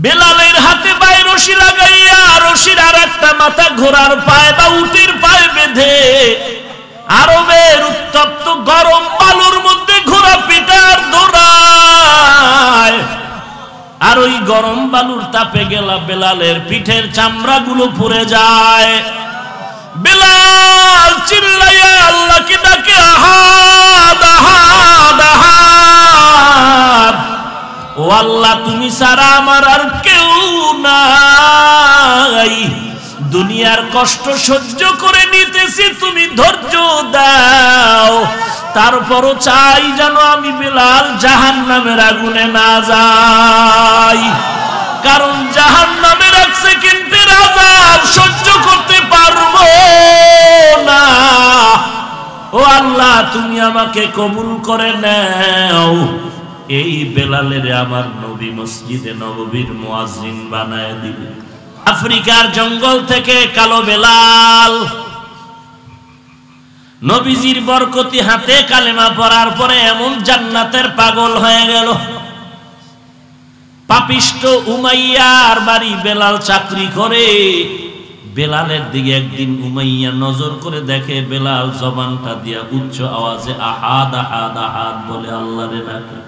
বেলালের হাতে পায়ে রশি লাগাইয়া রশির আর একটা মাথা ঘোড়ার পায়ে বা উটের পায়ে বেঁধে আরবের উত্তপ্ত গরম বালুর মধ্যে ঘোড়া পিটার দৌড়ায়। আর ওই গরম বালুর তাপে গেলা বেলালের পিঠের চামড়াগুলো পুড়ে যায়। বেলাল চিল্লাইয়া আল্লাহকে ডাকে, আহাদ আহাদ আহাদ, ও আল্লাহ তুমি ছাড়া আমার আর কেউ নাই। দুনিয়ার কষ্ট সহ্য করে নিতেছি, তুমি ধৈর্য দাও। তারপরও চাই যেন আমি বেলাল জাহান্নামের আগুনে না যাই, কারণ জাহান্নামের এক সেকেন্ডের আযাব সহ্য করতে পারবো না। ও আল্লাহ তুমি আমাকে কবুল করে নাও। এই বেলালের আমার নবী মসজিদে নববীর মুয়াজ্জিন বানায় দিবে। আফ্রিকার জঙ্গল থেকে কালো বেলাল নবীজির বরকতি হাতে কালেমা পড়ার পরে এমন জান্নাতের পাগল হয়ে গেল। পাপিষ্ট উমাইয়ার বাড়ি বেলাল চাকরি করে। বেলালের দিকে একদিন উমাইয়া নজর করে দেখে বেলাল জবানটা দিয়া উচ্চ আওয়াজে আহাদ আহাদ আহাদ বলে আল্লাহরে ডাকে।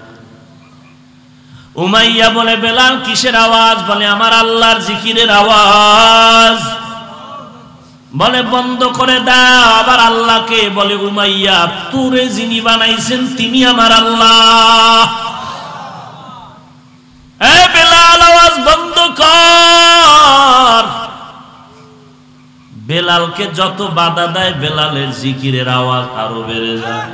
উমাইয়া বলে বেলাল কিসের আওয়াজ? বলে আমার আল্লাহর জিকিরের আওয়াজ। বলে বন্ধ করে দাও। আবার আল্লাহকে বলে উমাইয়া তোরে যিনি বানাইছেন তিনি আমার আল্লাহ। এ বেলাল আওয়াজ বন্ধ কর। বেলালকে যত বাধা দেয় বেলালের জিকিরের আওয়াজ আরো বেড়ে যায়।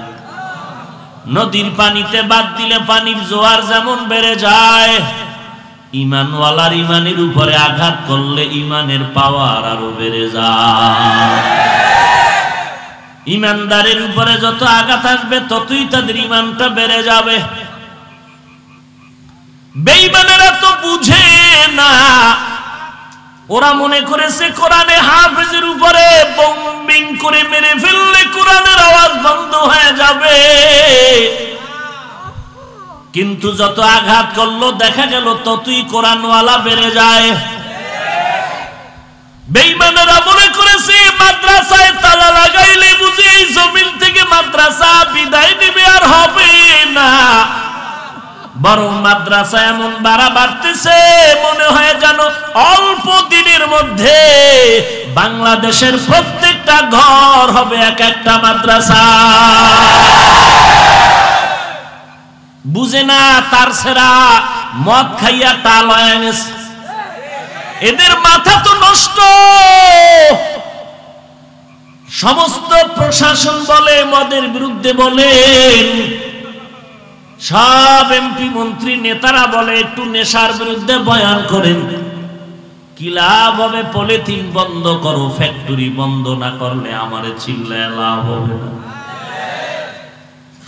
নদীর পানিতে বাদ দিলে পানির জোয়ার যেমন বেড়ে যায়, ইমানওয়ালার ইমানের উপরে আঘাত করলে ইমানের পাওয়ার আরো বেড়ে যায়। ইমানদারের উপরে যত আঘাত আসবে ততই তাদের ইমানটা বেড়ে যাবে। বেঈমানেরা তো বুঝে না, ওরা মনে করেছে কোরআনে হাফেজের উপরে বোম্বিং করে মেরে ফেললে কোরআনের আওয়াজ বন্ধ হয়ে যাবে। কিন্তু যত আঘাত করলো দেখা গেল ততই কোরআনওয়ালা বেড়ে যায়। বেঈমানেরা মনে করেছে মাদ্রাসায় তালা লাগাইলে বুঝি এই জমিন থেকে মাদ্রাসা বিদায় নেবে আর হবে না। বরং মাদ্রাসা এমন বাড়া বাড়তেছে মনে হয় যেন অল্প দিনের মধ্যে বাংলাদেশের প্রত্যেকটা ঘর হবে এক একটা মাদ্রাসা। বুঝে না তার সেরা মদ খাইয়া টাল হয়ে গেছে। এদের মাথা তো নষ্ট। সমস্ত প্রশাসন বলে মদের বিরুদ্ধে বলেন, সব এমপি মন্ত্রী নেতারা বলে একটু নেশার বিরুদ্ধে বয়ান করেন। কি লাভ হবে? পলিথিন বন্ধ করো, ফ্যাক্টরি বন্ধ না করলে আমারে চিল্লায় লাভ হবে না।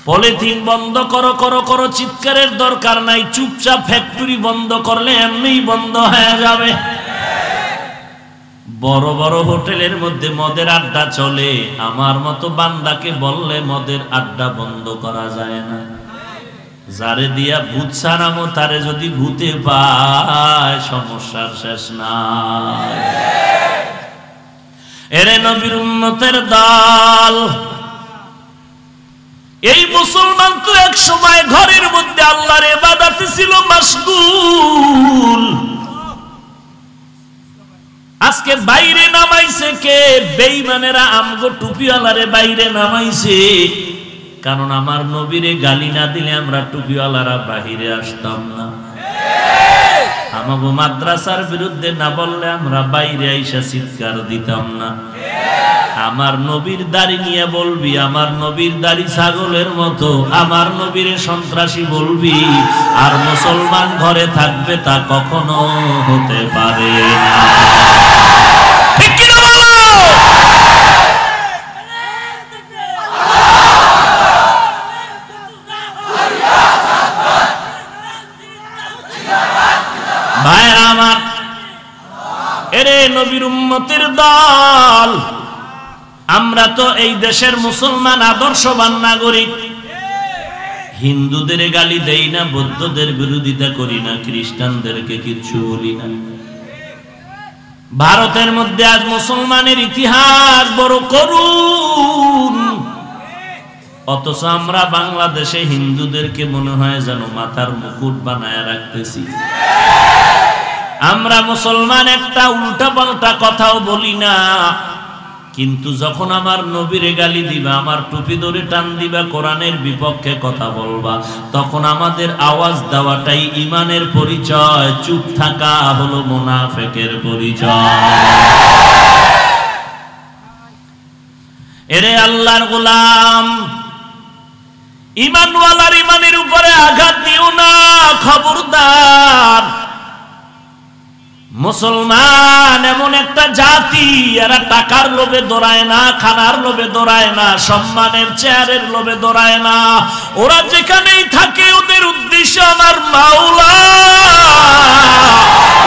পলিথিন বন্ধ করো করো করো, চিৎকারের দরকার নাই। চুপচাপ ফ্যাক্টরি বন্ধ করলে এমনিই বন্ধ হয়ে যাবে। বড় বড় হোটেলের মধ্যে মদের আড্ডা চলে, আমার মতো বান্দাকে বললে মদের আড্ডা বন্ধ করা যায় না। যারে দিয়া ভূত সারামো তারে যদি ভূতে পায় সমস্যার শেষ নাই। এরে নবীর উম্মতের দল, এই মুসলমান তো এক সময় ঘরের মধ্যে আল্লাহর ইবাদতে ছিল মাশগুল। আজকে বাইরে নামাইছে কে? বেঈমানেরা আমগো টুপিওয়ালারে বাইরে নামাইছে। কারণ আমার নবীরে গালি না দিলে আমরা টুপিওয়ালারা বাহিরে আসতাম না। আমাগো মাদ্রাসার বিরুদ্ধে না বললে আমরা বাইরে আইসা চিৎকার দিতাম না। আমার নবীর দাড়ি নিয়ে বলবি আমার নবীর দাড়ি ছাগলের মতো, আমার নবীরে সন্ত্রাসী বলবি, আর মুসলমান ঘরে থাকবে তা কখনো হতে পারে না। ঠিক কি না বলো? ভাইরা আমার, এরে নবীর উম্মতের দল, আমরা তো এই দেশের মুসলমান আদর্শবান নাগরিক, হিন্দুদের গালি দেই না, বৌদ্ধদের বিরোধিতা করি না, খ্রিস্টানদেরকে কিচ্ছু বলি না। ভারতের মধ্যে আজ মুসলমানের ইতিহাস বড় করুন, অথচ আমরা বাংলাদেশে হিন্দুদেরকে মনে হয় যেন মাথার মুকুট বানায় রাখতেছি। আমরা মুসলমান একটা উল্টা পাল্টা কথাও বলি না, কিন্তু যখন আমার নবীরে গালি দিবা, আমার টুপি ধরে টান দিবা, কোরআনের বিপক্ষে কথা বলবা, তখন আমাদের আওয়াজ দেওয়াটাই ঈমানের পরিচয়, চুপ থাকা হলো মুনাফিকের পরিচয়। এরে আল্লাহর গোলাম, ঈমানওয়ালার ঈমানের উপরে আঘাত দিও না, খবরদার। মুসলমান এমন একটা জাতি, এরা টাকার লোভে দৌড়ায় না, খানার লোভে দৌড়ায় না, সম্মানের চেয়ারের লোভে দৌড়ায় না। ওরা যেখানেই থাকে ওদের উদ্দেশ্য আমার মাওলা,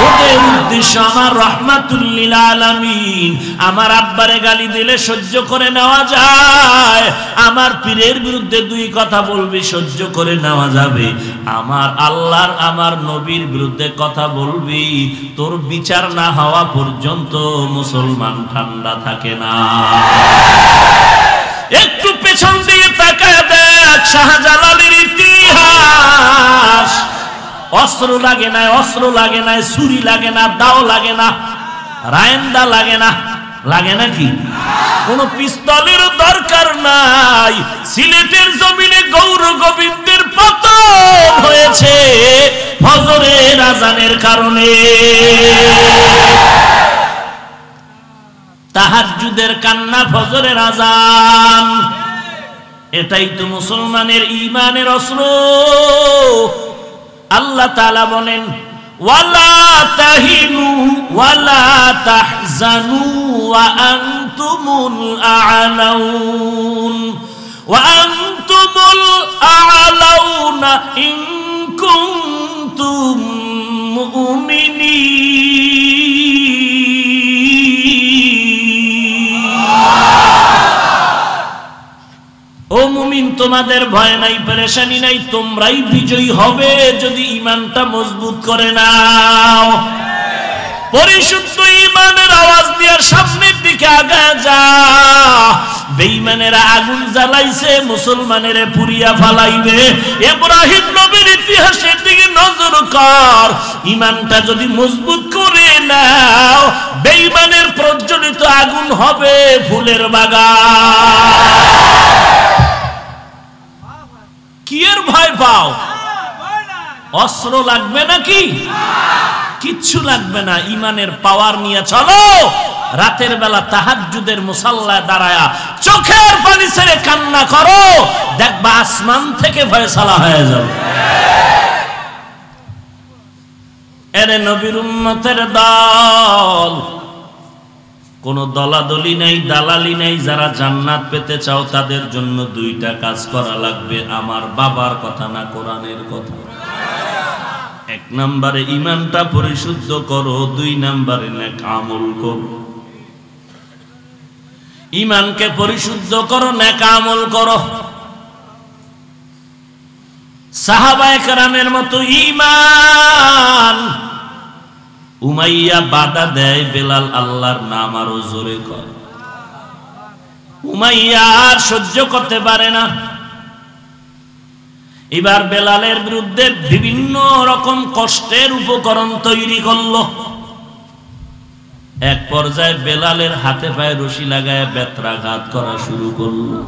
ওদের উদ্দেশ্য আমার রাহমাতুল লিল আলামিন। আমার আব্বারে গালি দিলে সহ্য করে নেওয়া যায়, আমার পীরের বিরুদ্ধে দুই কথা বলবি সহ্য করে নেওয়া যাবে, আমার আল্লাহর আমার নবীর বিরুদ্ধে কথা বলবি, তোর বিচার না হওয়া পর্যন্ত মুসলমান ঠান্ডা থাকে না। একটু পেছন দিয়ে তাকায় দেখ শাহজালালের ইতিহাস। অস্ত্র লাগে না, অস্ত্র লাগে না, ছুরি লাগে না, দাও লাগে না, রায়েন্দা লাগে না, লাগে নাকি? কোন পিস্তলের দরকার নাই। সিলেটের জমিনে গৌর গোবিন্দের পতন হয়েছে ফজরের আজানের কারণে। তাহাজ্জুদের কান্না, ফজরের আজান, এটাই তো মুসলমানের ঈমানের অস্ত্র। আল্লাহ তাআলা বলেন, ওয়ালা তাহিনু ওয়ালা তাহজানু ওয়া আনতুমুল আ'লাউন ওয়া আনতুমুল আ'লাউনা ইন কুনতুম ও মুমিন, তোমাদের ভয় নাই, পেরেশানি নাই, তোমরাই বিজয়ী হবে যদি ঈমানটা মজবুত করে নাও। পরিশুদ্ধ ঈমানের আওয়াজ দিয়ে সামনের দিকে আগায় যা। বেঈমানেরা আগুন জ্বালাইছে, মুসলমানেরা পুড়িয়া ফালাইবে। ইব্রাহিম নবীর ইতিহাসের দিকে নজর কর, ঈমানটা যদি মজবুত করে নাও, বেঈমানের প্রজ্বলিত আগুন হবে ফুলের বাগান। কি এর ভয় পাও? অস্ত্র লাগবে নাকি? কিচ্ছু লাগবে না, ঈমানের পাওয়ার নিয়ে চলো। রাতের বেলা তাহাজ্জুদের মুসাল্লায় দাঁড়ায়া চোখের পানি ছেড়ে কান্না করো, দেখবা আসমান থেকে ফয়সালা হয়ে যাবে। এরে নবীর উম্মতের দল, কোন দলাদলি নাই, দালালি নাই। যারা জান্নাত পেতে চাও তাদের জন্য দুইটা কাজ করা লাগবে, আমার বাবার কথা না, কোরআনের কথা। এক নম্বরে ঈমানটা পরিশুদ্ধ করো, দুই নম্বরে নেক আমল করো। ঈমানকে পরিশুদ্ধ করো, নেক আমল করো। সাহাবায়ে কেরামের মতো ঈমান। উমাইয়া বাধা দেয়, বেলাল আল্লাহর নাম আরো জোরে কয়। উমাইয়া আর সহ্য করতে পারে না, এবার বেলালের বিরুদ্ধে বিভিন্ন রকম কষ্টের উপকরণ তৈরি করলো। এক পর্যায়ে বেলালের হাতে পায়ে রশি লাগায় বেত্রাঘাত করা শুরু করলো।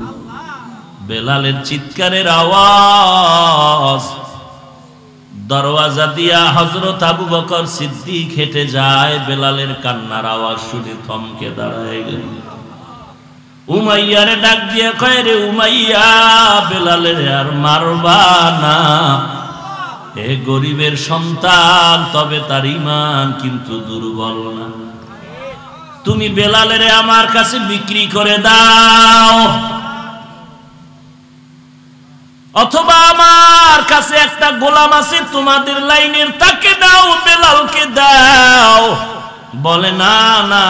বেলালের চিৎকারের আওয়াজ দরওয়াজা দিয়া হযরত আবু বকর সিদ্দিক হেঁটে যায়। বেলালের কান্নার আওয়াজ শুনে থমকে দাঁড়ায় গেল। উমাইয়ারে ডাক দিয়ে কয়, রে উমাইয়া, বেলালের আর মারবা না, এ গরিবের সন্তান, তবে তার ঈমান কিন্তু দুর্বল না। তুমি বেলালের আমার কাছে বিক্রি করে দাও, অথবা আমার কাছে একটা গোলাম আছে তোমাদের লাইনের, তাকে দাও, বেলালকে দাও। বলে না না,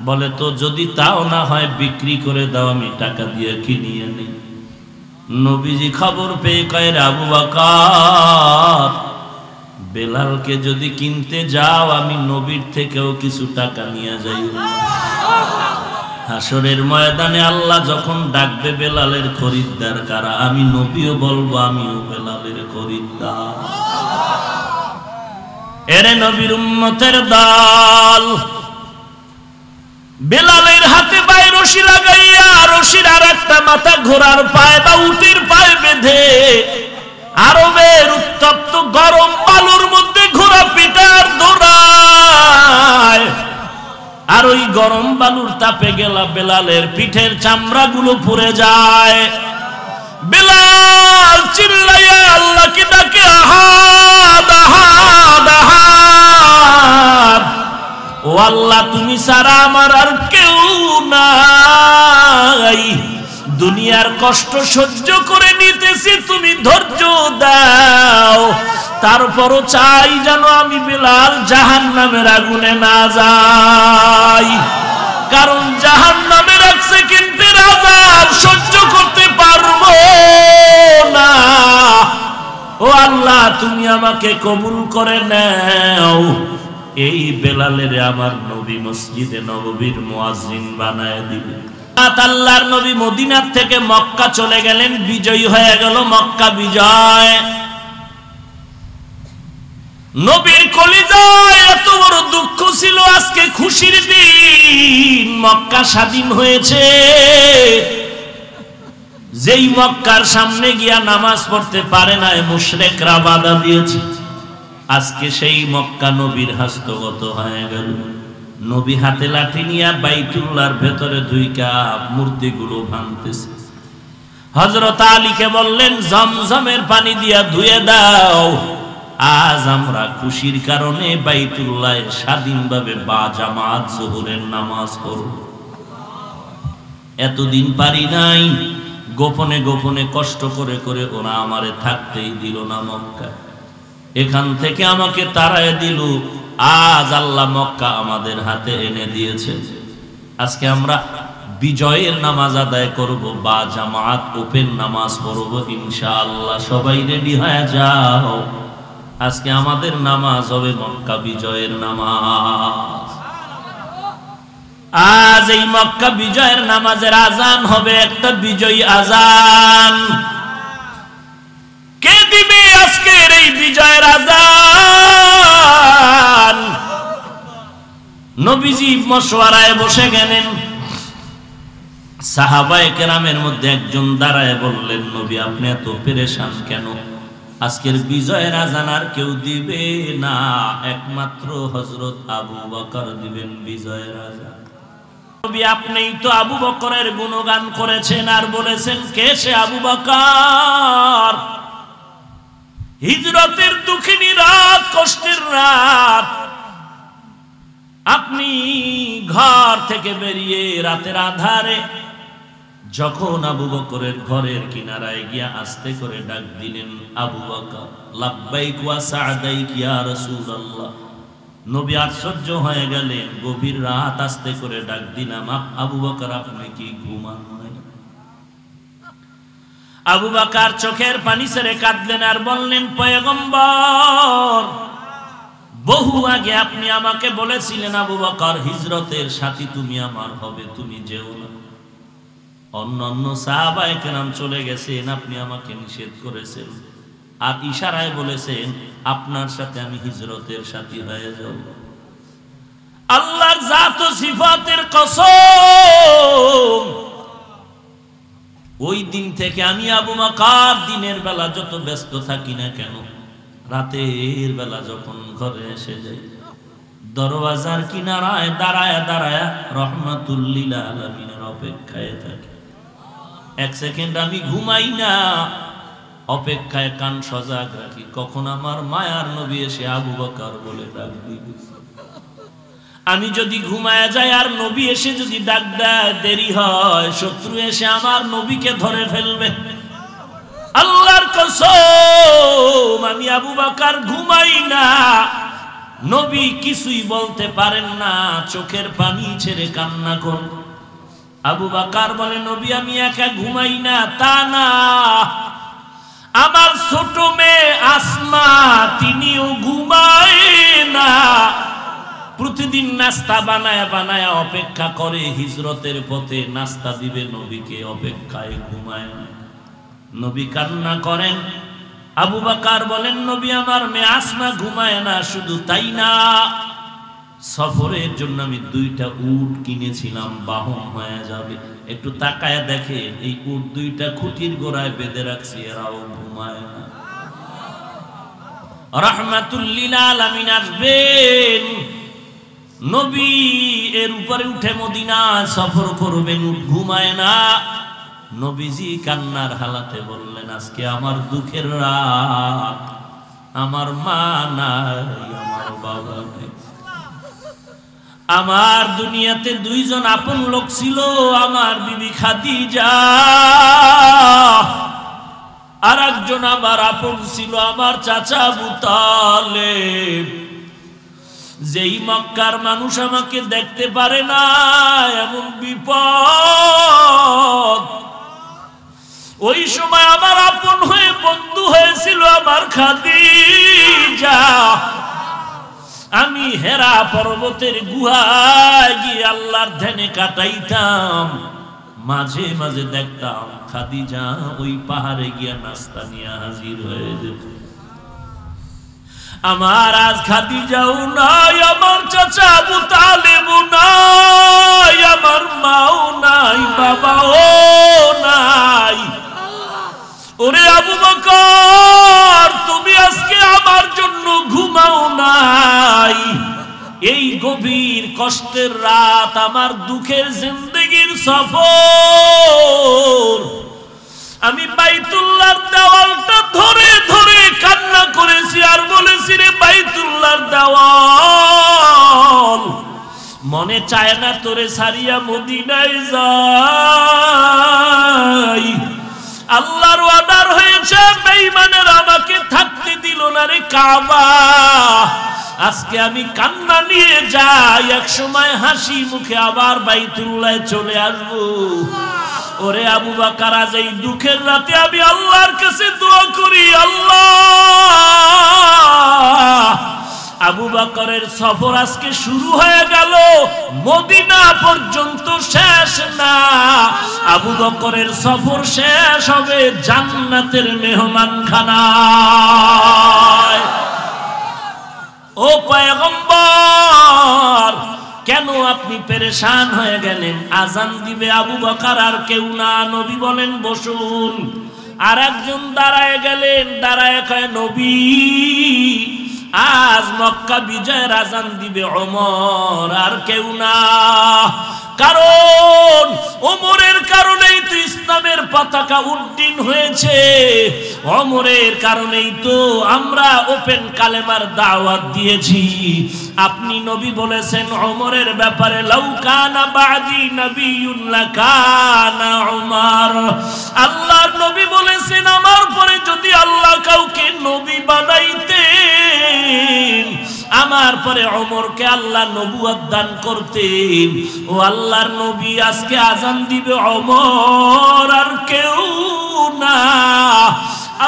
বলে তো যদি তাও না হয় বিক্রি করে দাও, আমি টাকা দিয়ে কিনিয়ে নেই। নবীজি খবর পেয়ে কয় আবু বকর বেলালকে যদি কিনতে যাও আমি নবীর থেকেও কিছু টাকা নিয়ে যাই। হাসরের ময়দানে আল্লাহ যখন ডাকবে বেলালের খরিদ্দার কারা, আমি নবীও বলবো আমিও বেলালের খরিদ্দার। এরে নবীর উম্মতের দল, বেলালের হাতে পায়ে রশি লাগাইয়া রশির আর একটা মাথা ঘোড়ার পায়ে বা উটের পায়ে বেঁধে আরবের উত্তপ্ত গরম বালুর মধ্যে ঘোড়া পিটার দৌড়ায়। আর ওই গরম বালুর তাপে গেলা বেলালের পিঠের চামড়াগুলো পুড়ে যায়। বেলাল চিল্লাইয়া আল্লাহকে ডাকে আহাদ আহাদ আহাদ, ও আল্লাহ তুমি ছাড়া আমার আর কেউ নাই, দুনিয়ার কষ্ট সহ্য করে নিতেছি, তুমি ধৈর্য দাও, তারপরও চাই যেন আমি বেলাল জাহান্নামের আগুনে না যাই, কারণ জাহান্নামের এক সেকেন্ডের আযাব সহ্য করতে পারবো না। ও আল্লাহ তুমি আমাকে কবুল করে নাও। এই বেলালের আমার নবী মসজিদে নববীর মুয়াজ্জিন বানায় দিবে। আল্লাহর নবী মদিনার থেকে মক্কা চলে গেলেন, বিজয়ী হয়ে গেল, মক্কা বিজয়। নবীর কলিজায় এত বড় দুঃখ ছিল, আজকে খুশির দিন, মক্কা স্বাধীন হয়েছে। যেই মক্কার সামনে গিয়া নামাজ পড়তে পারে না মুশরিকরা বাধা দিয়েছে, আজকে সেই মক্কা নবীর হস্তগত হয়ে গেল। নবী হাতে লাঠি নিয়ে বাইতুল্লাহর ভেতরে ঢুইকা মূর্তিগুলো ভাঙতেছে। হযরত আলীকে বললেন জমজমের পানি দিয়া ধুয়ে দাও, আজ আমরা খুশির কারণে বাইতুল্লাহে স্বাধীনভাবে বা জামাত যোহরের নামাজ পড়ব। এতদিন পারি নাই, গোপনে গোপনে কষ্ট করে করে ওরা আমারে থাকতেই দিল না মক্কা, এখান থেকে আমাকে তাড়ায় দিল। আজ আল্লাহ মক্কা আমাদের হাতে এনে দিয়েছে, আজকে আমরা বিজয়ের নামাজ আদায় করব, বা জামাত ওপেন নামাজ পড়ব ইনশাআল্লাহ। সবাই রেডি হয়ে যাও, আজকে আমাদের নামাজ হবে মক্কা বিজয়ের নামাজ। আজ এই মক্কা বিজয়ের নামাজের আজান হবে একটা বিজয়ী আজান। কে দিবে আজকের এই বিজয়ের আজান? নবীজি মশওয়ারায় বসে গেলেন। সাহাবায়ে কেরামের মধ্যে একজন দাঁড়ায় বললেন, নবী আপনি এত পেরেশান কেন? আজকের বিজয়ের আজান আর কেউ দিবে না, একমাত্র হযরত আবু বকর দিবেন বিজয়ের আজান। নবী আপনিই তো আবু বকরের গুণগান করেছেন আর বলেছেন কে সে আবু বকর? হিজরতের দুঃখিনী রাত, কষ্টের রাত, আপনি ঘর থেকে বেরিয়ে রাতের আধারে যখন আবু বকরের ঘরের কিনারায় গিয়া আস্তে করে ডাক দিলেন, আবু বকর লাব্বাইক ওয়া সা'দাইক ইয়া রাসূলুল্লাহ। নবী আশ্চর্য হয়ে গেলেন, গভীর রাত আস্তে করে ডাক দিলাম, আবু বকর আপনি কি ঘুমান নাই? আবু বকর চোখের পানি ছেড়ে কাঁদলেন আর বললেন, পয়গম্বর বহু আগে আপনি আমাকে বলেছিলেন আবু বকর হিজরতের সাথী তুমি আমার হবে, তুমি যেও না। অন্যান্য সাহাবায়ে কেরাম চলে গেছেন, আপনি আমাকে নিষেধ করেছেন আর ইশারায় বলেছেন আপনার সাথে আমি হিজরতের সাথী হয়ে যাব। আল্লাহর জাত ও সিফাতের কসম, ওই দিন থেকে আমি আবু বকর দিনের বেলা যত ব্যস্ত থাকি না কেন, রাতের বেলা যখন ঘরে এসে যাই, দরওয়াজার কিনারায় দাঁড়ায় দাঁড়ায় রহমাতুল লিল আলামিনের অপেক্ষায় থাকি। এক সেকেন্ড আমি ঘুমাই না, অপেক্ষায় কান সজাগ রাখি, কখন আমার মায়ার নবী এসে আবু বকর বলে ডাক দিবে। আমি যদি ঘুমায় যাই আর নবী এসে যদি ডাক দেয়, দেরি হয়, শত্রু এসে আমার নবীকে ধরে ফেলবে। আল্লাহর কসম আমি আবু বকর ঘুমাই না। নবী কিছুই বলতে পারেন না, চোখের পানি ছেড়ে কান্না করেন। আবু বকর বলে নবী আমি একা ঘুমাই না। তা না, আমার ছোট মেয়ে আসমা তিনিও ঘুমায় না, প্রতিদিন নাস্তা বানায়া বানায়া অপেক্ষা করে, হিজরতের পথে নাস্তা দিবে নবীকে, অপেক্ষায় ঘুমায় না। নবী কান্না করেন। আবু বকর বলেন নবী আমার মেয়ে আসমা ঘুমায় না, শুধু তাই না সফরের জন্য আমি 2টা উট কিনেছিলাম, বাহন হয়ে যাবে। একটু তাকায় দেখে এই উট 2টা খুঁটির গোড়ায় বেঁধে রাখছি, এরাও ঘুমায় না। রাহমাতুল লিল আলামিন আসবেন, নবী এর উপরে উঠে মদিনা সফর করবেন, উট ঘুমায় না। নবীজি কান্নার হালাতে বললেন আজকে আমার দুঃখের রাত, আমার মা নাই, আমার বাবা নাই। আমার দুনিয়াতে 2জন আপন লোক ছিল, আমার বিবি খাদিজা, আর একজন আমার আপন ছিল আমার চাচা আবু তালেব। যেই মক্কার মানুষ আমাকে দেখতে পারে না, এমন বিপদ। ওই সময় আমার আপন হয়ে বন্ধু হয়েছিল আমার খাদিজা। আমি হেরা পর্বতের গুহায় গিয়ে আল্লাহর ধ্যানে কাটাইতাম, মাঝে মাঝে দেখতাম খাদিজা ওই পাহাড়ে গিয়া নাস্তা নিয়ে হাজির হয়ে যেত। আমার আজ খাদিজাও নাই, আমার চাচা আবু তালেবও নাই, আমার মাও নাই, বাবাও নাই। ওরে আবু বকর তুমি আজকে আমার জন্য ঘুমাও নাই। এই গভীর কষ্টের রাত, আমার দুঃখের জিন্দেগির সফর, আমি বাইতুল্লাহর দেওয়ালটা ধরে ধরে কান্না করেছি আর বলেছি রে বাইতুল্লাহর দেওয়াল, মনে চায় না তোরে সারিয়া মদিনায় যাই। আল্লাহর অর্ডার হয়েছে, বেঈমানেরা আমাকে থাকতে দিল না রে কাবা। আজকে আমি কান্না নিয়ে যাই, এক সময় হাসি মুখে আবার বাইতুল্লাহে চলে আসবো। ওরে আবু বকর আজ এই দুঃখের রাতে আমি আল্লাহর কাছে দোয়া করি, আল্লাহ আবু বকরের সফর আজকে শুরু হয়ে গেল, মদিনা পর্যন্ত শেষ না। আবু বকরের সফর শেষ হবে জান্নাতের মেহমানখানায়। ও পয়গম্বর কেন আপনি পেরেশান হয়ে গেলেন? আজান দিবে আবু বকর আর কেউ না। নবী বলেন বসুন। আর একজন দাঁড়ায় গেলেন, দাঁড়ায় কয় নবী আজ মক্কা বিজয়ের আজান দিবে ওমর আর কেউ না। কারণ ওমরের কারণেই তো ইসলামের পতাকা উড্ডীন হয়েছে, ওমরের কারণেই তো আমরা ওপেন কালেমার দাওয়াত দিয়েছি। আপনি নবী বলেছেন ওমরের ব্যাপারে লাউ কানা বাদি নবিয়্যুন লাকানা ওমর। আল্লাহর নবী বলেছেন আমার পরে যদি আল্লাহ কাউকে নবী বানাইতেন, আমার পরে ওমরকে আল্লাহ নবুয়ত দান করতেন। ও আল্লাহর নবী আজকে আজান দিবে ওমর আর কেউ না।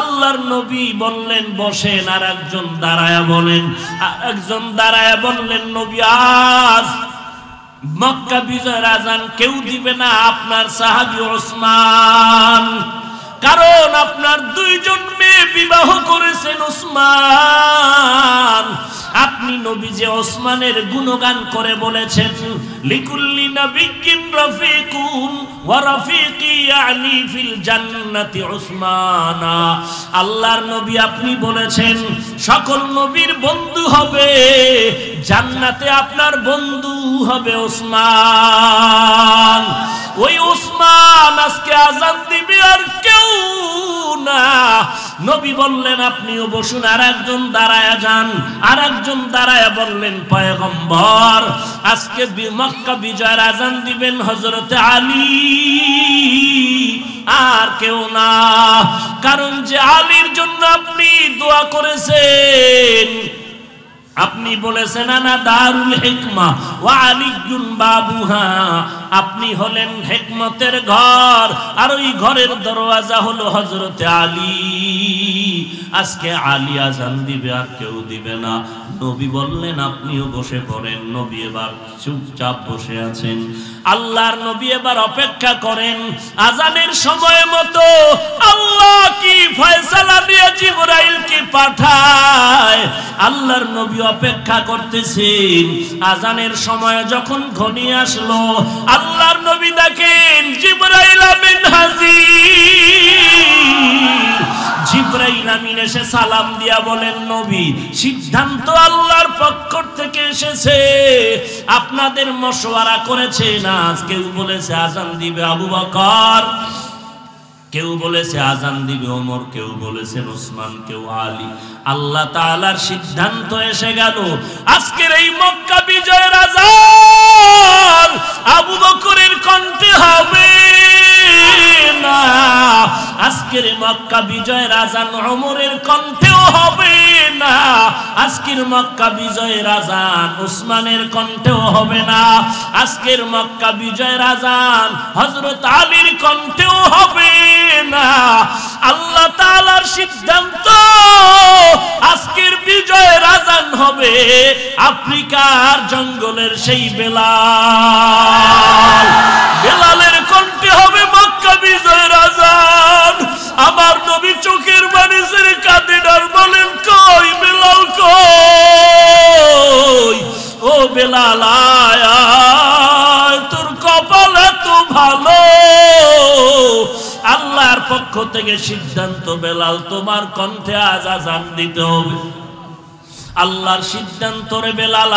আল্লাহর নবী বললেন বসেন, আর একজন দাঁড়ায়া বলেন, আর একজন দাঁড়ায়া বললেন নবী আজ মক্কা বিজয়ের আজান কেউ দিবে না, আপনার সাহাবী ওসমান। কারণ আপনার 2 জন মেয়ে বিবাহ করেছেন ওসমান। আপনি নবী যে ওসমানের গুণগান করে বলেছেন লিকুল্লি নাবিয়্যিন রাফিকুন ওয়া রাফিকি আলী ফিল জান্নাতি ওসমানা। আল্লাহর নবী আপনি বলেছেন সকল নবীর বন্ধু হবে জান্নাতে, আপনার বন্ধু হবে ওসমান। ওই ওসমান আজকে আজান দিবে আর কেউ না। নবী বললেন আপনিও বসুন, আর একজন দাঁড়ায়া যান। আর একজন দাঁড়ায়া বললেন পয়গম্বর আজকে মক্কা বিজয়ের আজান দিবেন হযরতে আলী আর কেউ না। কারণ যে আলীর জন্য আপনি দোয়া করেছেন, আপনি বলেছেন আনা দারুল হিকমা ওয়া আলিয়ুন বাবুহা, আপনি হলেন হিকমতের ঘর আর ওই ঘরের দরওয়াজা হলো হযরতে আলী। আজকে আলী আজান দিবে আর কেউ দিবে না। নবী বললেন আপনিও বসে পড়েন। নবী এবার চুপচাপ বসে আছেন। আল্লাহর নবী এবার অপেক্ষা করেন আজানের সময় মতো আল্লাহ কি ফয়সালা দিয়ে জিবরাইলকে পাঠায়। আল্লাহর নবী অপেক্ষা করতেছেন। আজানের সময় যখন ঘনিয়ে আসলো আল্লাহর নবী দেখেন জিবরাইল আমিন হাজির। জিবরাইল আমিন এসে সালাম দিয়া বলেন নবী, সিদ্ধান্ত আল্লাহর পক্ষ থেকে এসেছে, আপনাদের মশওয়ারা করেছে না। কেউ বলেছে আজান দিবে আবু বকর, কেউ বলেছে আজান দিবে ওমর, কেউ বলেছেন ওসমান, কেউ আলী। আল্লাহ তাআলার সিদ্ধান্ত এসে গেল আজকের এই মক্কা বিজয়ের আজান আবু বকরের কণ্ঠে হবে না, আজকের মক্কা বিজয়ের আজান ওমরের কণ্ঠেও হবে না, আজকের মক্কা বিজয়ের আজান ওসমানের কণ্ঠেও হবে না, আজকের মক্কা বিজয়ের আজান হযরত আলীর কণ্ঠেও হবে না। আল্লাহ তাআলার সিদ্ধান্ত আজকের বিজয়ের আজান হবে আফ্রিকার জঙ্গলের সেই বেলাল। বেলালের কণ্ঠে হবে মক্কা বিজয়ের আজান। আমার নবী চোখের পানি ছেড়ে কাঁদেন আর বলেন কই বেলাল কই, ও বেলাল আয় আয়, তোর কপাল এত ভালো। আল্লাহর পক্ষ থেকে সিদ্ধান্ত বেলাল তোমার কণ্ঠে আজ আজান দিতে হবে। আল্লাহর সিদ্ধান্ত রে বেলাল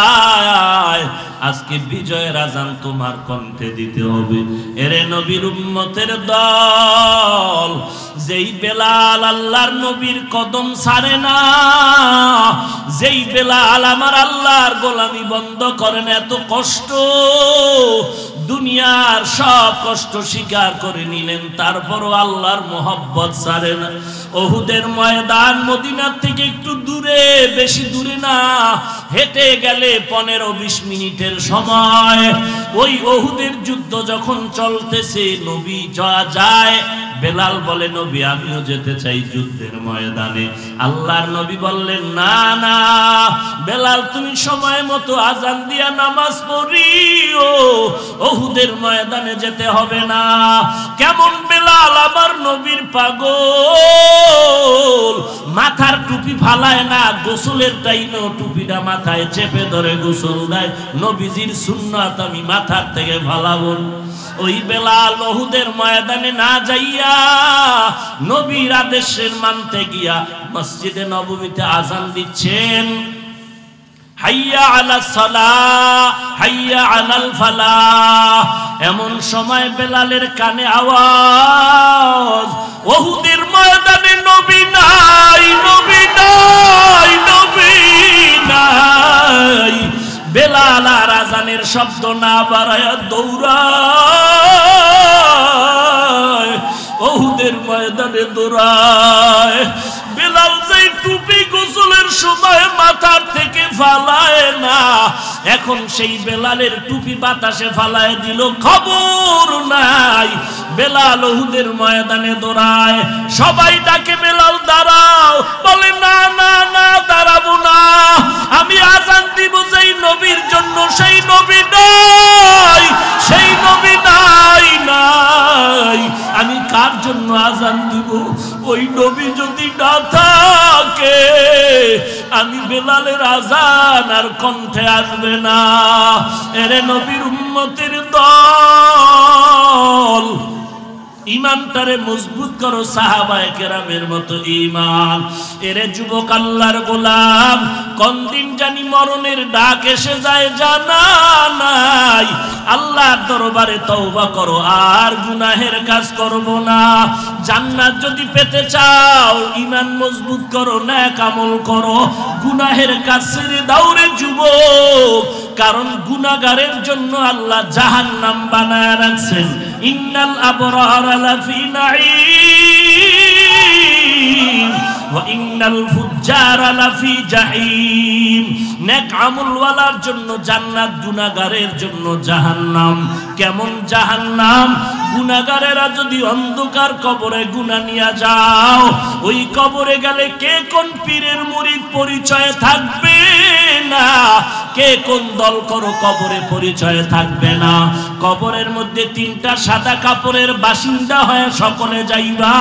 আয়, আজকে বিজয়ের আজান তোমার কণ্ঠে দিতে হবে। এরে নবীর উম্মতের দল, যেই বেলাল আল্লাহর নবীর কদম ছাড়ে না, যেই বেলাল আমার আল্লাহর গোলামি বন্ধ করেন, এত কষ্ট দুনিয়ার সব কষ্ট স্বীকার করে নিলেন, তারপরও আল্লাহর মোহব্বত ছাড়ে না। ওহুদের ময়দান মদিনার থেকে একটু দূরে, বেশি দূরে না, হেঁটে গেলে 15-20 মিনিটের সময়। ওই ওহুদের যুদ্ধ যখন চলতেছে নবী যায়, বেলাল বলে নবী আমিও যেতে চাই যুদ্ধের ময়দানে। আল্লাহর নবী বললেন না না বেলাল, তুমি সময় মতো আজান দিয়া নামাজ পড়িও, ওহুদের ময়দানে যেতে হবে না। কেমন বেলাল আমার নবীর পাগল, মাথার টুপি ফালায় না, গোসলের টাইমেও টুপিটা মাথায় চেপে ধরে গোসল দেয়। নবীজির সুন্নাত আমি মাথার থেকে ফালাবো। ওই বেলাল ওহুদের ময়দানে না যাইয়া নবীর আদেশের মানতে গিয়া মসজিদে নববীতে আজান দিচ্ছেন, হাইয়া আলাস সালাহ হাইয়া আলাল ফালাহ। এমন সময় বেলালের কানে আওয়াজ, ওহুদের ময়দানে নবী নাই, নবী নাই, নবী নাই। বেলাল আর আজানের শব্দ না বাড়ায়া দৌড়ায়, ওহুদের ময়দানে দৌড়ায়। বেলাল যেই টুপি গোসলের সময় মাথার থেকে ফালায় না, এখন সেই বেলালের টুপি বাতাসে ফালায় দিল, খবর নাই। বেলাল ওহুদের ময়দানে দৌড়ায়, সবাই ডাকে বেলাল দাঁড়াও, বলে না না না দাঁড়াবো না, আমি আজান দিব যেই নবীর জন্য, সেই নবী নাই, সেই নবী নাই নাই। আমি কার জন্য আজান দিব? ওই নবী যদি না থাকে আমি বেলালের আজান আর কণ্ঠে আসবে না। এরে নবীর উম্মতের দল, ইমানটারে মজবুত করো সাহাবায়ে কেরামের মতো ঈমান। এরে যুবক আল্লাহর গোলাম, কোন দিন জানি মরণের ডাক এসে যায় জানা নাই। আল্লাহর দরবারে তওবা করো, আর গুনাহের কাজ করবো না। জান্নাত যদি পেতে চাও ঈমান মজবুত করো, নেক আমল করো, গুনাহের কাজ ছেড়ে দাও রে যুবক। কারণ গুনাহগারের জন্য আল্লাহ জাহান্নাম বানায় রাখছেন। ইন্নাল আবরারা লাফি নাঈম ওয়া ইন্নাল ফুজ্জারা লাফি জাহিম। নেক আমলওয়ালার জন্য জান্নাত, গুনাহগারের জন্য জাহান্নাম। কেমন জাহান্নাম? গুনাহগারেরা যদি অন্ধকার কবরে গুনাহ নিয়ে যাও, ওই কবরে গেলে কে কোন পীরের মুরিদ পরিচয় থাকবে না, কে কোন দল করো কবরে পরিচয় থাকবে না। কবরের মধ্যে তিনটা সাদা কাপড়ের বাসিন্দা হয়ে সকলে যাইবা।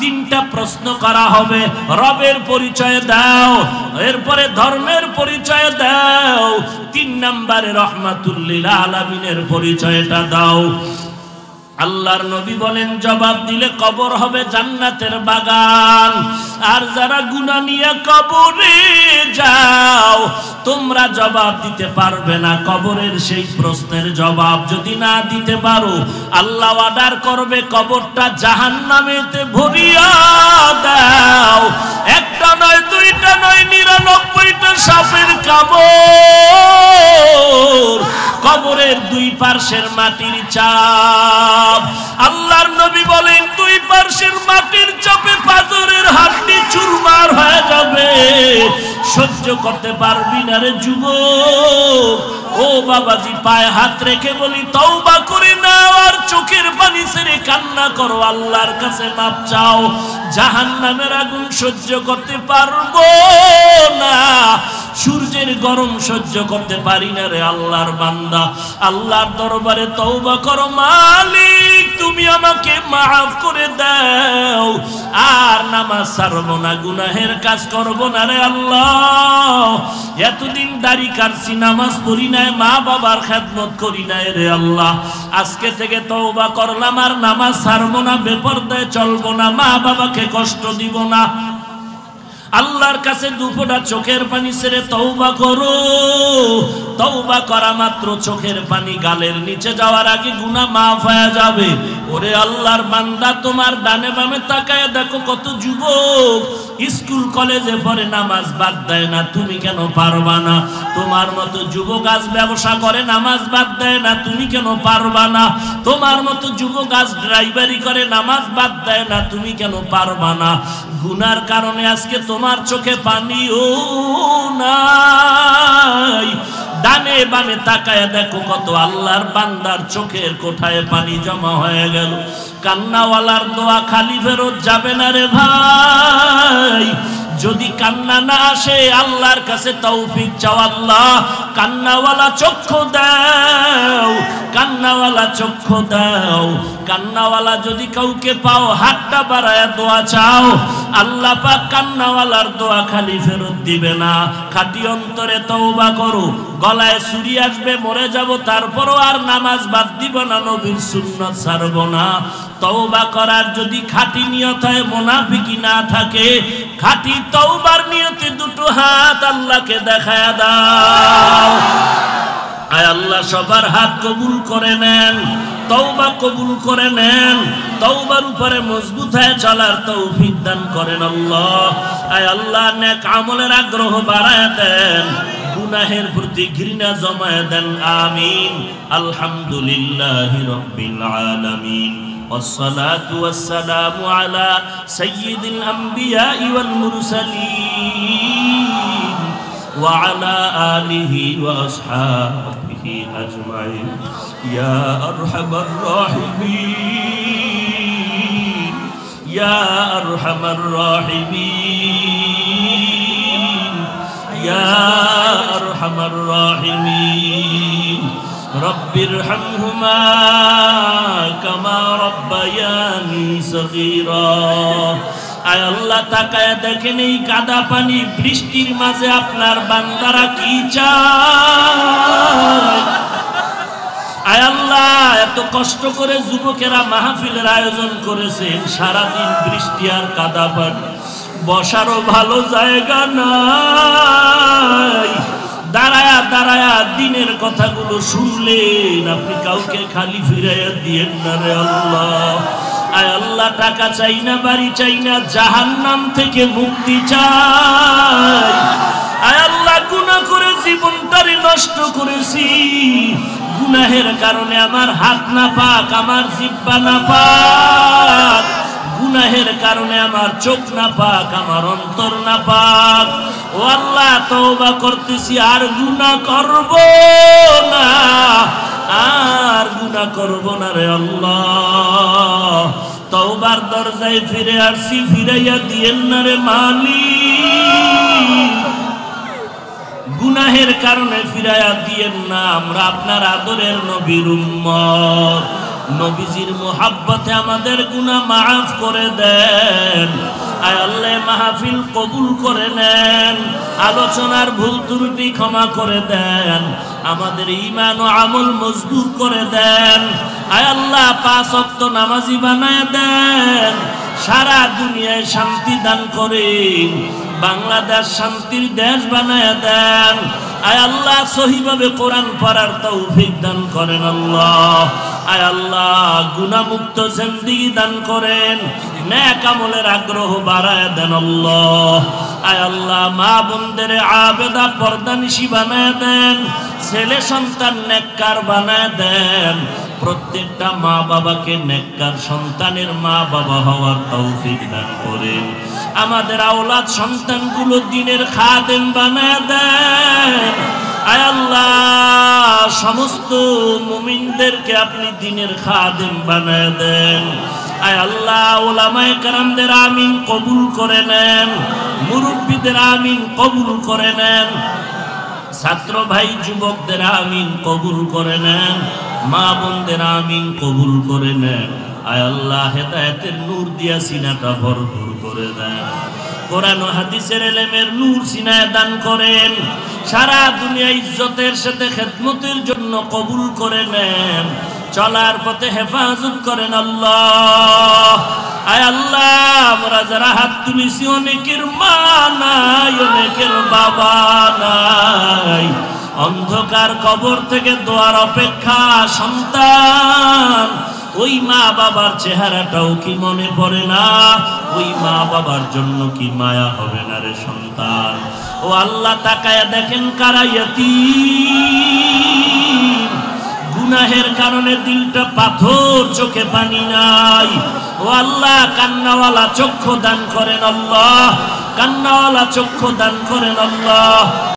তিনটা প্রশ্ন করা হবে, রবের পরিচয় দাও, এরপরে ধর্মের পরিচয় দাও, 3 নম্বরে রহমাতুল লিল আলামিনের পরিচয়টা দাও। আল্লাহর নবী বলেন জবাব দিলে কবর হবে জান্নাতের বাগান। আর যারা গুনাহ নিয়ে কবরে যাও, তোমরা জবাব দিতে পারবে না কবরের সেই প্রশ্নের জবাব। যদি না দিতে পারো, আল্লাহ অর্ডার করবে কবরটা জাহান্নামেতে ভরিয়া দাও। একটা নয়, দুইটা নয়, 99টা সাপের কামড়। কবরের দুই পার্শ্বের মাটির চাপ। আল্লাহর নবী বলেন দুই পার্শ্বের মাটির চাপে পাথরের হাড্ডি চুরমার হয়ে যাবে। সহ্য করতে পারবি না রে যুবক। ও বাবাজি, পায়ে হাত রেখে বলি তওবা করে নাও, আর চোখের পানি ছেড়ে কান্না করো, আল্লাহর কাছে মাপ চাও। জাহান্নামের আগুন সহ্য করতে পারবো না, সূর্যের গরম সহ্য করতে পারি না রে আল্লাহর বান্দা। আল্লাহর দরবারে তওবা করো, মালিক তুমি আমাকে মাফ করে দাও, আর নামাজ ছাড়বো না, গুনাহের কাজ করবো না রে আল্লাহ। এতদিন দাড়ি কাটছি, নামাজ পড়ি নাই, মা বাবার খেদমত করি নাই রে আল্লাহ। আজকে থেকে তওবা করলাম, আর নামাজ ছাড়বো না, বেপরদায় চলবো না, মা বাবাকে কষ্ট দিব না। আল্লাহর কাছে দুফোঁটা চোখের পানি ছেড়ে তওবা করো। তওবা করা মাত্র চোখের পানি গালের নিচে যাওয়ার আগে গুনাহ মাফ হয়ে যাবে। ওরে আল্লাহর বান্দা, তোমার ডানে বামে তাকায় দেখো কত যুবক স্কুল কলেজে পড়ে, নামাজ বাদ দেয় না, তুমি কেন পারবা না? তোমার মতো যুবক আজ ব্যবসা করে, নামাজ বাদ দেয় না, তুমি কেন পারবা না? তোমার মতো যুবক আজ ড্রাইভারি করে, নামাজ বাদ দেয় না, তুমি কেন পারবা না? গুনার কারণে আজকে তোমার চোখে পানিও নাই। ডানে বামে তাকায় দেখো কত আল্লাহর বান্দার চোখের কোঠায় পানি জমা হয়ে গেল। কান্নাওয়ালার দোয়া খালি ফেরত যাবে না রে ভাই। যদি কান্না না আসে, আল্লাহর কাছে তৌফিক চাও, আল্লাহ কান্নাওয়ালা চক্ষু দাও, কান্নাওয়ালা চক্ষু দাও। কান্নাওয়ালা যদি কাউকে পাও, হাতটা বাড়ায় দোয়া চাও, আল্লাহ পাক কান্নাওয়ালার দোয়া খালি ফেরত দিবে না। খাঁটি অন্তরে তওবা করো। গলায় ছুরি আসবে, মরে যাব, তারপরও আর নামাজ বাদ দিব না, নবীর সুন্নাত ছাড়ব না। তওবা করার যদি খাঁটি নিয়ত হয়, মুনাফিকি না থাকে, খাঁটি তওবার নিয়তে দুটো হাত আল্লাহকে দেখায়া দাও। আয় আল্লাহ সবার হাত কবুল করে নেন, তওবা কবুল করে নেন, তওবার উপরে মজবুত হয়ে চলার তৌফিক দান করেন আল্লাহ। আয় আল্লাহ নেক আমলের আগ্রহ বাড়ায় দেন, গুনাহের প্রতি ঘৃণা জমায় দেন, আমিন। আলহামদুলিল্লাহি রাব্বিল আলামিন, والصلاة والسلام على سيد الأنبياء والمرسلين وعلى آله وأصحابه أجمعين يا أرحم الراحمين يا أرحم الراحمين يا أرحم الراحمين رب ارحمهما كما ربياني صغيرا। আয় আল্লাহ তাকায় দেখেন এই কাদা পানি বৃষ্টির মাঝে আপনার বান্দারা কি চায়। আয় আল্লাহ এত কষ্ট করে যুবকেরা মাহফিলের আয়োজন করেছেন, সারাদিন বৃষ্টি আর কাদা পানি, বসারও ভালো জায়গা নাই। দাঁড়ায়া দাঁড়ায়া দিনের কথাগুলো শুনলেন, আপনি কাউকে খালি ফিরাইয়া দিয়েন না রে আল্লাহ। আয় আল্লাহ টাকা চাই না, বাড়ি চাই না, জাহান্নাম থেকে মুক্তি চাই। আয় আল্লাহ গুনাহ করে জীবনটারে নষ্ট করেছি, গুনাহের কারণে আমার হাত না পাক, আমার জিহ্বা না পাক, গুনাহের কারণে আমার চোখ না পাক, আমার অন্তর না পাক। ও আল্লাহ, তওবা করতেছি, আর গুনাহ করব না, আর গুনাহ করব না রে আল্লাহ। তওবার দরজায় ফিরে আসছি, ফিরাইয়া দিয়েন না রে মালিক। গুনাহের কারণে ফিরাইয়া দিয়েন না। আমরা আপনার আদরের নবীর উম্মত, নবীজির মোহাব্বতে আমাদের গুনাহ মাফ করে দেন। আয় আল্লাহ, মাহফিল কবুল করে নেন, আলোচনার ভুল ত্রুটি ক্ষমা করে দেন, আমাদের ঈমান ও আমল মজবুত করে দেন। আয় আল্লাহ, 5 ওয়াক্ত নামাজি বানায় দেন, সারা দুনিয়ায় শান্তি দান করেন, বাংলাদেশ শান্তির দেশ বানায় দেন। আয় আল্লাহ, সহিভাবে কোরআন পড়ার তৌফিক দান করেন আল্লাহ। আয় আল্লাহ, গুনাহমুক্ত জিন্দেগি দান করেন, নেক আমলের আগ্রহ বাড়ায় দেন আল্লাহ। আয় আল্লাহ, মা বোনদের আবেদা পর্দানিশী বানায় দেন, ছেলে সন্তান নেককার বানায় দেন। প্রত্যেকটা মা বাবাকে নেককার সন্তানের মা বাবা হওয়ার তৌফিক দান করেন। আমাদের আওলাদ সন্তানগুলো দ্বীনের খাদেম বানায় দেন। আয় আল্লাহ, সমস্ত মুমিনদেরকে আপনি দ্বীনের খাদেম বানায় দেন। আয় আল্লাহ, উলামায়ে কেরামদের আমিন কবুল করে নেন, মুরব্বীদের আমিন কবুল করে নেন, ছাত্র ভাই যুবকদের আমিন কবুল করে নেন, মা বোনদের আমিন কবুল করে নেন। আয় আল্লাহ, হেদায়েতের নূর দিয়া সিনাটা ভরপুর করে দেন, কোরআন ও হাদিসের ইলমের নূর সিনায় দান করেন। সারা দুনিয়া ইজ্জতের সাথে খেদমতের জন্য কবুল করে নেন, চলার পথে হেফাজত করেন আল্লাহ। আয় আল্লাহ, আমরা যারা হাত তুলেছি, অনেকের মা নাই, অনেকের বাবা নাই, অন্ধকার কবর থেকে দোয়ার অপেক্ষা সন্তান। ওই মা বাবার চেহারাটাও কি মনে পড়ে না? ওই মা বাবার জন্য কি মায়া হবে না রে সন্তান? ও আল্লাহ, তাকায়া দেখেন কারা ইয়াতীম, গুনাহের কারণে দিলটা পাথর, চোখে পানি নাই। ও আল্লাহ, কান্নাওয়ালা চক্ষু দান করেন আল্লাহ, কান্নাওয়ালা চক্ষু দান করেন আল্লাহ।